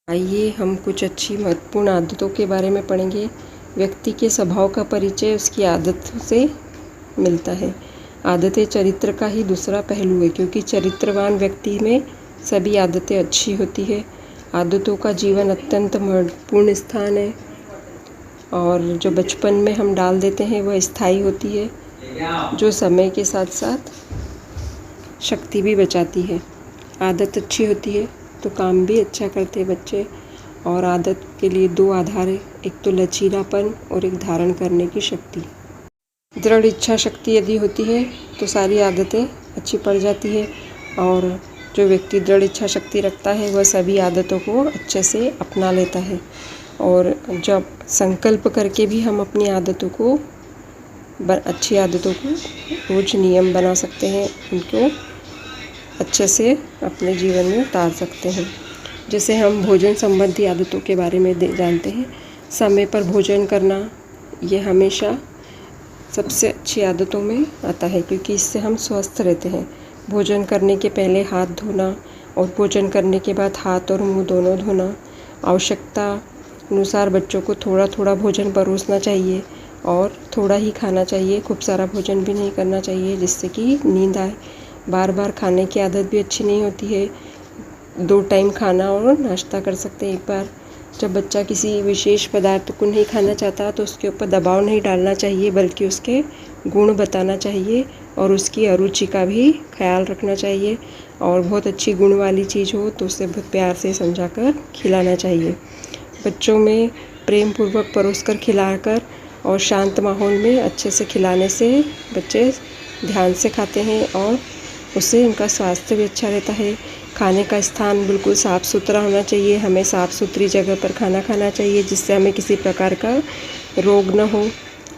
आइए हम कुछ अच्छी महत्वपूर्ण आदतों के बारे में पढ़ेंगे। व्यक्ति के स्वभाव का परिचय उसकी आदतों से मिलता है। आदतें चरित्र का ही दूसरा पहलू है, क्योंकि चरित्रवान व्यक्ति में सभी आदतें अच्छी होती है। आदतों का जीवन अत्यंत महत्वपूर्ण स्थान है, और जो बचपन में हम डाल देते हैं वह स्थायी होती है, जो समय के साथ साथ शक्ति भी बचाती है। आदत अच्छी होती है तो काम भी अच्छा करते हैं बच्चे। और आदत के लिए दो आधार है, एक तो लचीलापन और एक धारण करने की शक्ति। दृढ़ इच्छा शक्ति यदि होती है तो सारी आदतें अच्छी पड़ जाती है, और जो व्यक्ति दृढ़ इच्छा शक्ति रखता है वह सभी आदतों को अच्छे से अपना लेता है। और जब संकल्प करके भी हम अपनी आदतों को अच्छी आदतों को रोज नियम बना सकते हैं, उनको अच्छे से अपने जीवन में उतार सकते हैं। जैसे हम भोजन संबंधी आदतों के बारे में जानते हैं। समय पर भोजन करना ये हमेशा सबसे अच्छी आदतों में आता है, क्योंकि इससे हम स्वस्थ रहते हैं। भोजन करने के पहले हाथ धोना और भोजन करने के बाद हाथ और मुंह दोनों धोना। आवश्यकता अनुसार बच्चों को थोड़ा थोड़ा भोजन परोसना चाहिए और थोड़ा ही खाना चाहिए। खूब सारा भोजन भी नहीं करना चाहिए जिससे कि नींद आए। बार बार खाने की आदत भी अच्छी नहीं होती है। 2 टाइम खाना और नाश्ता कर सकते हैं एक बार। जब बच्चा किसी विशेष पदार्थ को नहीं खाना चाहता तो उसके ऊपर दबाव नहीं डालना चाहिए, बल्कि उसके गुण बताना चाहिए और उसकी अरुचि का भी ख्याल रखना चाहिए। और बहुत अच्छी गुण वाली चीज़ हो तो उसे बहुत प्यार से समझाकर खिलाना चाहिए। बच्चों में प्रेम पूर्वक परोसकर खिलाकर और शांत माहौल में अच्छे से खिलाने से बच्चे ध्यान से खाते हैं और उससे उनका स्वास्थ्य भी अच्छा रहता है। खाने का स्थान बिल्कुल साफ़ सुथरा होना चाहिए। हमें साफ़ सुथरी जगह पर खाना खाना चाहिए जिससे हमें किसी प्रकार का रोग न हो।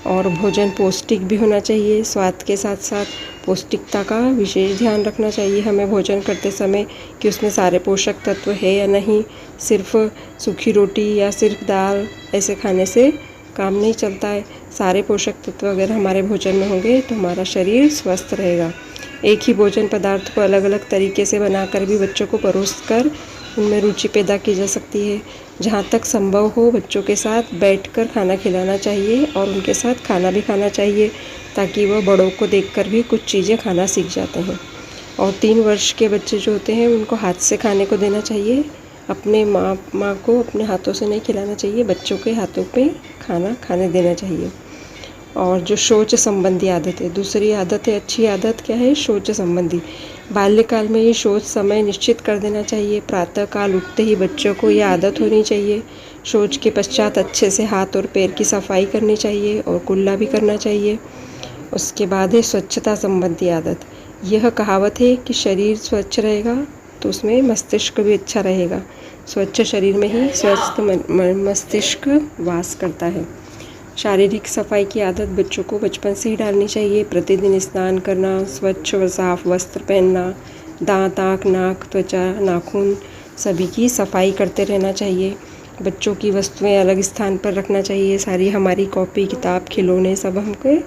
और भोजन पौष्टिक भी होना चाहिए। स्वाद के साथ साथ पौष्टिकता का विशेष ध्यान रखना चाहिए हमें भोजन करते समय, कि उसमें सारे पोषक तत्व है या नहीं। सिर्फ सूखी रोटी या सिर्फ दाल ऐसे खाने से काम नहीं चलता है। सारे पोषक तत्व अगर हमारे भोजन में होंगे तो हमारा शरीर स्वस्थ रहेगा। एक ही भोजन पदार्थ को अलग अलग तरीके से बनाकर भी बच्चों को परोसकर उनमें रुचि पैदा की जा सकती है। जहाँ तक संभव हो बच्चों के साथ बैठकर खाना खिलाना चाहिए और उनके साथ खाना भी खाना चाहिए, ताकि वह बड़ों को देखकर भी कुछ चीज़ें खाना सीख जाते हैं। और 3 वर्ष के बच्चे जो होते हैं उनको हाथ से खाने को देना चाहिए। अपने माँ को अपने हाथों से नहीं खिलाना चाहिए, बच्चों के हाथों पे खाना खाने देना चाहिए। और जो शौच संबंधी आदत है, दूसरी आदत है अच्छी आदत क्या है, शौच संबंधी। बाल्यकाल में ही शौच समय निश्चित कर देना चाहिए। प्रातःकाल उठते ही बच्चों को यह आदत होनी चाहिए। शौच के पश्चात अच्छे से हाथ और पैर की सफाई करनी चाहिए और कुल्ला भी करना चाहिए। उसके बाद है स्वच्छता संबंधी आदत। यह कहावत है कि शरीर स्वच्छ रहेगा तो उसमें मस्तिष्क भी अच्छा रहेगा। स्वच्छ शरीर में ही स्वस्थ मस्तिष्क वास करता है। शारीरिक सफाई की आदत बच्चों को बचपन से ही डालनी चाहिए। प्रतिदिन स्नान करना, स्वच्छ व साफ वस्त्र पहनना, दांत, आँख, नाक, त्वचा, नाखून सभी की सफाई करते रहना चाहिए। बच्चों की वस्तुएं अलग स्थान पर रखना चाहिए। सारी हमारी कॉपी, किताब, खिलौने सब हमको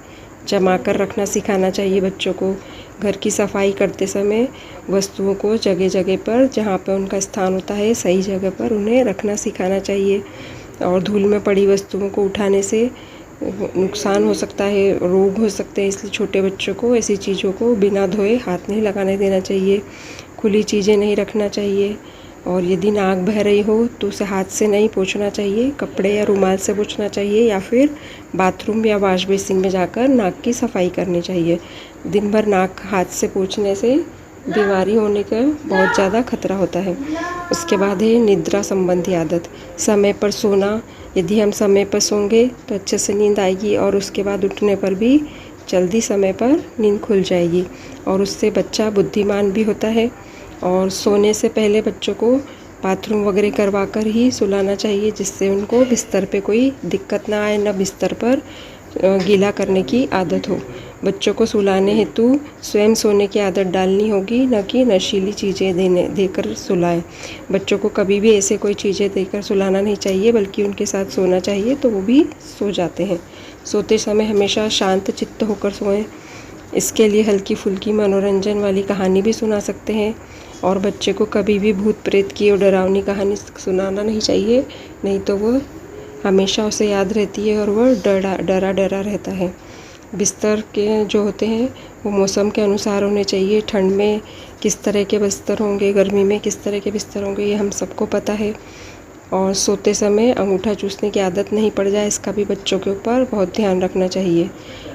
जमा कर रखना सिखाना चाहिए बच्चों को। घर की सफाई करते समय वस्तुओं को जगह जगह पर, जहाँ पर उनका स्थान होता है, सही जगह पर उन्हें रखना सिखाना चाहिए। और धूल में पड़ी वस्तुओं को उठाने से नुकसान हो सकता है, रोग हो सकते हैं, इसलिए छोटे बच्चों को ऐसी चीज़ों को बिना धोए हाथ नहीं लगाने देना चाहिए। खुली चीज़ें नहीं रखना चाहिए। और यदि नाक बह रही हो तो उसे हाथ से नहीं पोंछना चाहिए, कपड़े या रुमाल से पोंछना चाहिए, या फिर बाथरूम या वॉश बेसिन में जाकर नाक की सफाई करनी चाहिए। दिन भर नाक हाथ से पोंछने से बीमारी होने का बहुत ज़्यादा खतरा होता है। उसके बाद है निद्रा संबंधी आदत। समय पर सोना। यदि हम समय पर सोंगे तो अच्छे से नींद आएगी और उसके बाद उठने पर भी जल्दी समय पर नींद खुल जाएगी, और उससे बच्चा बुद्धिमान भी होता है। और सोने से पहले बच्चों को बाथरूम वगैरह करवा कर ही सुलाना चाहिए, जिससे उनको बिस्तर पे कोई दिक्कत ना आए, न बिस्तर पर गीला करने की आदत हो। बच्चों को सुलाने हेतु स्वयं सोने की आदत डालनी होगी, न कि नशीली चीज़ें देकर सुलाएं। बच्चों को कभी भी ऐसे कोई चीज़ें देकर सुलाना नहीं चाहिए, बल्कि उनके साथ सोना चाहिए तो वो भी सो जाते हैं। सोते समय हमेशा शांत चित्त होकर सोएं। इसके लिए हल्की फुल्की मनोरंजन वाली कहानी भी सुना सकते हैं। और बच्चे को कभी भी भूत प्रेत की और डरावनी कहानी सुनाना नहीं चाहिए, नहीं तो वो हमेशा उसे याद रहती है और वह डरा डरा रहता है। बिस्तर के जो होते हैं वो मौसम के अनुसार होने चाहिए। ठंड में किस तरह के बिस्तर होंगे, गर्मी में किस तरह के बिस्तर होंगे, ये हम सबको पता है। और सोते समय अंगूठा चूसने की आदत नहीं पड़ जाए, इसका भी बच्चों के ऊपर बहुत ध्यान रखना चाहिए।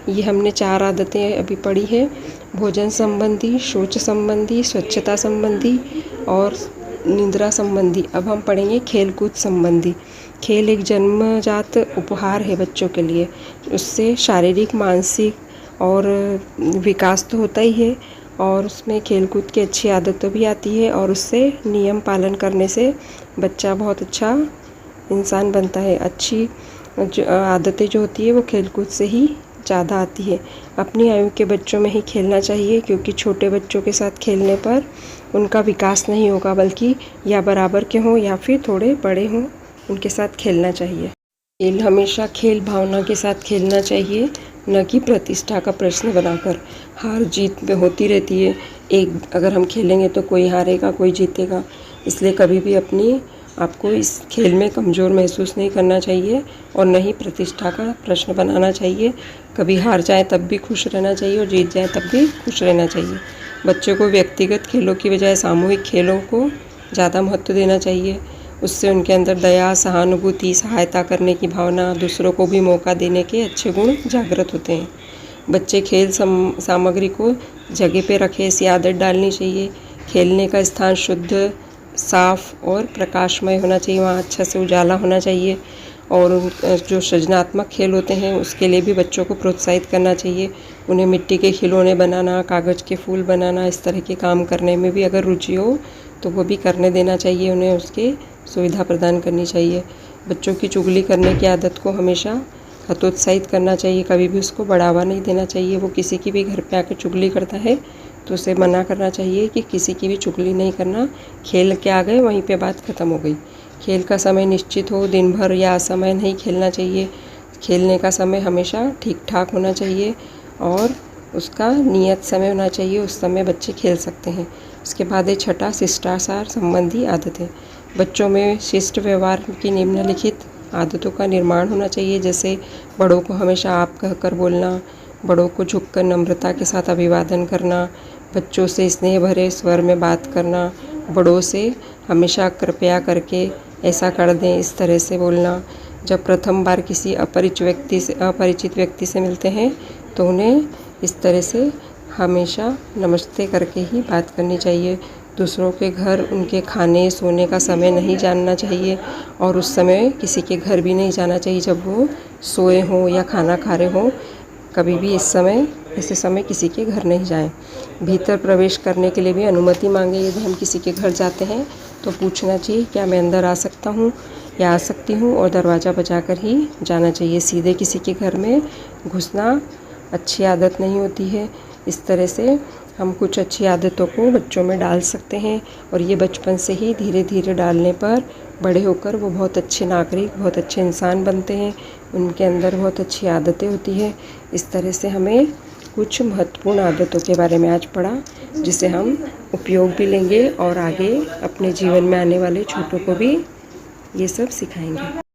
ये हमने 4 आदतें अभी पढ़ी है, भोजन संबंधी, शौच संबंधी, स्वच्छता संबंधी और निद्रा संबंधी। अब हम पढ़ेंगे खेलकूद संबंधी। खेल एक जन्मजात उपहार है बच्चों के लिए। उससे शारीरिक, मानसिक और विकास तो होता ही है, और उसमें खेलकूद की अच्छी आदतें भी आती है, और उससे नियम पालन करने से बच्चा बहुत अच्छा इंसान बनता है। अच्छी आदतें जो होती है वो खेलकूद से ही ज़्यादा आती है। अपनी आयु के बच्चों में ही खेलना चाहिए, क्योंकि छोटे बच्चों के साथ खेलने पर उनका विकास नहीं होगा, बल्कि या बराबर के हों या फिर थोड़े बड़े हों, उनके साथ खेलना चाहिए। खेल हमेशा खेल भावना के साथ खेलना चाहिए, न कि प्रतिष्ठा का प्रश्न बनाकर। हार जीत में होती रहती है, अगर हम खेलेंगे तो कोई हारेगा कोई जीतेगा, इसलिए कभी भी अपनी आपको इस खेल में कमज़ोर महसूस नहीं करना चाहिए और न ही प्रतिष्ठा का प्रश्न बनाना चाहिए। कभी हार जाए तब भी खुश रहना चाहिए और जीत जाए तब भी खुश रहना चाहिए। बच्चों को व्यक्तिगत खेलों की बजाय सामूहिक खेलों को ज़्यादा महत्व देना चाहिए। उससे उनके अंदर दया, सहानुभूति, सहायता करने की भावना, दूसरों को भी मौका देने के अच्छे गुण जागृत होते हैं। बच्चे खेल सामग्री को जगह पे रखें, ऐसी आदत डालनी चाहिए। खेलने का स्थान शुद्ध, साफ और प्रकाशमय होना चाहिए, वहाँ अच्छा से उजाला होना चाहिए। और जो सृजनात्मक खेल होते हैं उसके लिए भी बच्चों को प्रोत्साहित करना चाहिए। उन्हें मिट्टी के खिलौने बनाना, कागज़ के फूल बनाना, इस तरह के काम करने में भी अगर रुचि हो तो वो भी करने देना चाहिए, उन्हें उसकी सुविधा प्रदान करनी चाहिए। बच्चों की चुगली करने की आदत को हमेशा हतोत्साहित करना चाहिए, कभी भी उसको बढ़ावा नहीं देना चाहिए। वो किसी की भी घर पे आकर चुगली करता है तो उसे मना करना चाहिए कि किसी की भी चुगली नहीं करना, खेल के आ गए वहीं पे बात ख़त्म हो गई। खेल का समय निश्चित हो, दिन भर या असमय नहीं खेलना चाहिए। खेलने का समय हमेशा ठीक ठाक होना चाहिए और उसका नियत समय होना चाहिए, उस समय बच्चे खेल सकते हैं। उसके बाद है छठा, शिष्टाचार संबंधी आदतें। बच्चों में शिष्ट व्यवहार की निम्नलिखित आदतों का निर्माण होना चाहिए, जैसे बड़ों को हमेशा आप कहकर बोलना, बड़ों को झुककर नम्रता के साथ अभिवादन करना, बच्चों से स्नेह भरे स्वर में बात करना, बड़ों से हमेशा कृपया करके ऐसा कर दें, इस तरह से बोलना। जब प्रथम बार किसी अपरिचित व्यक्ति से मिलते हैं तो उन्हें इस तरह से हमेशा नमस्ते करके ही बात करनी चाहिए। दूसरों के घर, उनके खाने सोने का समय नहीं जानना चाहिए, और उस समय किसी के घर भी नहीं जाना चाहिए जब वो सोए हों या खाना खा रहे हों। कभी भी ऐसे समय किसी के घर नहीं जाएं। भीतर प्रवेश करने के लिए भी अनुमति मांगे। यदि हम किसी के घर जाते हैं तो पूछना चाहिए क्या मैं अंदर आ सकता हूँ या आ सकती हूँ, और दरवाज़ा बजाकर ही जाना चाहिए। सीधे किसी के घर में घुसना अच्छी आदत नहीं होती है। इस तरह से हम कुछ अच्छी आदतों को बच्चों में डाल सकते हैं, और ये बचपन से ही धीरे धीरे डालने पर बड़े होकर वो बहुत अच्छे नागरिक, बहुत अच्छे इंसान बनते हैं। उनके अंदर बहुत अच्छी आदतें होती हैं। इस तरह से हमें कुछ महत्वपूर्ण आदतों के बारे में आज पढ़ा, जिसे हम उपयोग भी लेंगे और आगे अपने जीवन में आने वाले छोटों को भी ये सब सिखाएंगे।